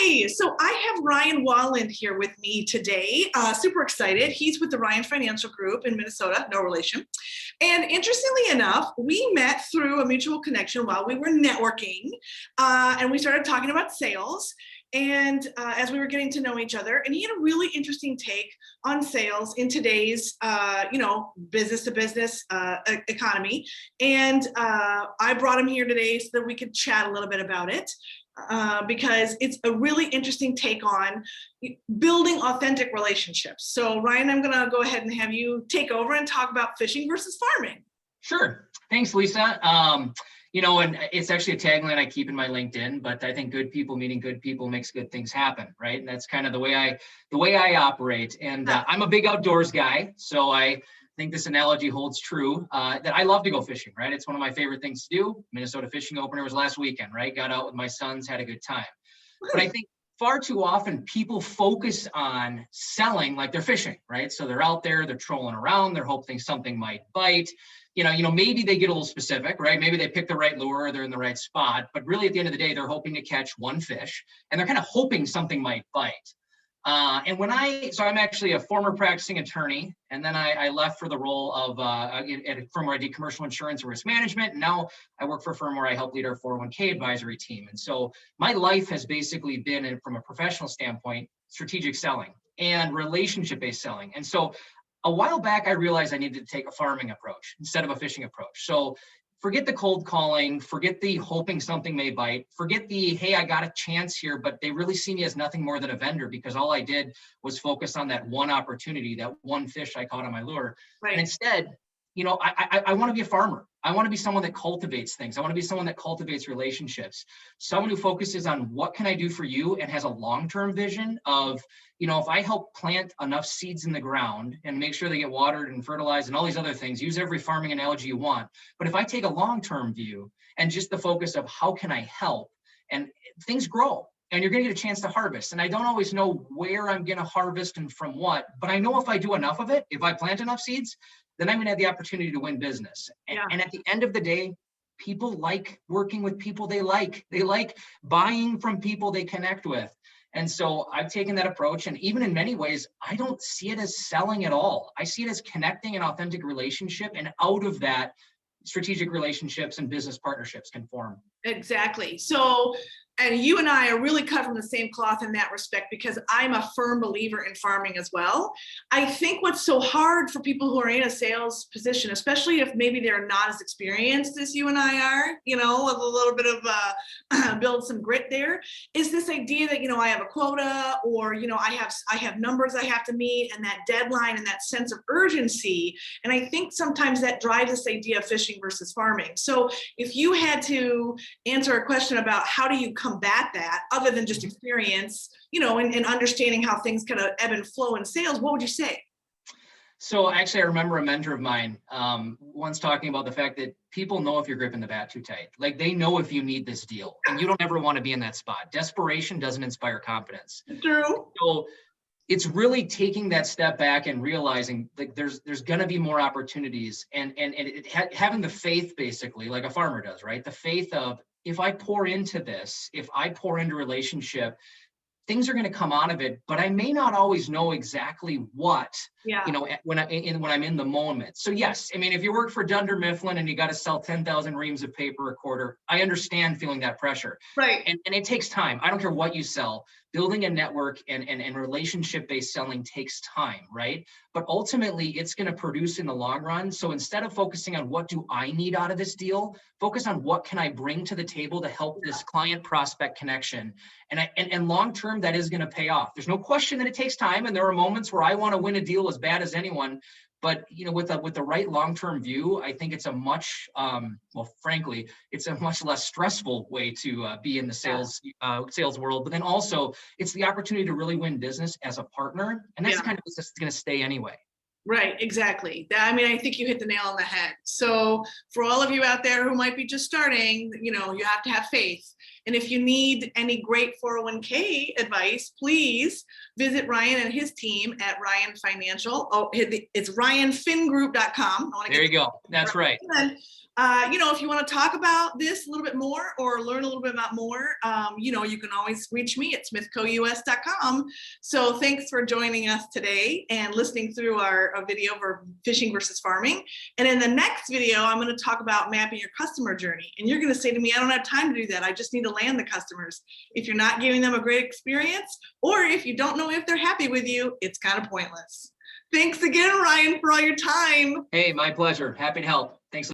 Hi, so I have Ryan Walland here with me today. Super excited. He's with the Ryan Financial Group in Minnesota, no relation. And interestingly enough, we met through a mutual connection while we were networking, and we started talking about sales. And as we were getting to know each other, and he had a really interesting take on sales in today's, business to business economy. And I brought him here today so that we could chat a little bit about it. Because it's a really interesting take on building authentic relationships. So Ryan, I'm gonna go ahead and have you take over and talk about fishing versus farming. Sure. Thanks, Lisa. And it's actually a tagline I keep in my LinkedIn, but I think good people meeting good people makes good things happen, right? And that's kind of the way I operate. And I'm a big outdoors guy, so I think this analogy holds true, that I love to go fishing, right? It's one of my favorite things to do. Minnesota fishing opener was last weekend, right? Got out with my sons, had a good time. But I think far too often people focus on selling like they're fishing, right? So they're out there, they're trolling around, they're hoping something might bite. Maybe they get a little specific, right? Maybe they pick the right lure, or they're in the right spot, but really at the end of the day, they're hoping to catch one fish and they're kind of hoping something might bite. So I'm actually a former practicing attorney, and then I left for the role of at a firm where I did commercial insurance and risk management. And now I work for a firm where I help lead our 401k advisory team. And so my life has basically been, from a professional standpoint, strategic selling and relationship-based selling. And so a while back, I realized I needed to take a farming approach instead of a fishing approach. So forget the cold calling, forget the hoping something may bite, forget the, hey, I got a chance here, but they really see me as nothing more than a vendor because all I did was focus on that one opportunity, that one fish I caught on my lure. Right. And instead, I want to be a farmer. I want to be someone that cultivates things. I want to be someone that cultivates relationships. Someone who focuses on what can I do for you and has a long-term vision of, if I help plant enough seeds in the ground and make sure they get watered and fertilized and all these other things, use every farming analogy you want. But if I take a long-term view and just the focus of how can I help, and things grow and you're going to get a chance to harvest. And I don't always know where I'm going to harvest and from what, but I know if I do enough of it, if I plant enough seeds, then I'm going to have the opportunity to win business. And at the end of the day, people like working with people they like. They like buying from people they connect with. And so I've taken that approach. And even in many ways, I don't see it as selling at all. I see it as connecting an authentic relationship. And out of that, strategic relationships and business partnerships can form. Exactly. So, and you and I are really cut from the same cloth in that respect, because I'm a firm believer in farming as well. I think what's so hard for people who are in a sales position, especially if maybe they're not as experienced as you and I are, with a little bit of build some grit there, is this idea that, I have a quota, or, I have numbers I have to meet, and that deadline and that sense of urgency. And I think sometimes that drives this idea of fishing versus farming. So if you had to answer a question about how do you combat that other than just experience, and understanding how things kind of ebb and flow in sales, what would you say? So actually, I remember a mentor of mine once talking about the fact that people know if you're gripping the bat too tight. Like, they know if you need this deal, and you don't ever want to be in that spot. Desperation doesn't inspire confidence. True. So it's really taking that step back and realizing like there's going to be more opportunities, and having the faith, basically, like a farmer does, right? The faith of, if I pour into this, if I pour into relationship, things are going to come out of it, but I may not always know exactly what, when I'm in the moment. So yes, I mean, if you work for Dunder Mifflin and you got to sell 10,000 reams of paper a quarter, I understand feeling that pressure. Right. And it takes time. I don't care what you sell. Building a network and relationship-based selling takes time, right? But ultimately, it's going to produce in the long run. So instead of focusing on what do I need out of this deal, focus on what can I bring to the table to help this client prospect connection. And long term, that is going to pay off. There's no question that it takes time, and there are moments where I want to win a deal as bad as anyone. But with the right long-term view, I think it's a much, frankly, it's a much less stressful way to be in the sales world. But then also, it's the opportunity to really win business as a partner, and that's the kind of business that's going to stay anyway. Right, exactly. I think you hit the nail on the head. So for all of you out there who might be just starting, you have to have faith. And if you need any great 401k advice, please visit Ryan and his team at Ryan Financial. Oh, it's ryanfingroup.com. There you go. That's right. And, if you want to talk about this a little bit more or learn a little bit about more, you can always reach me at smithcous.com. So thanks for joining us today and listening through our video for fishing versus farming. And in the next video, I'm going to talk about mapping your customer journey. And you're going to say to me, I don't have time to do that. I just need to land the customers. If you're not giving them a great experience, or if you don't know if they're happy with you, it's kind of pointless. Thanks again, Ryan, for all your time. Hey, my pleasure. Happy to help. Thanks.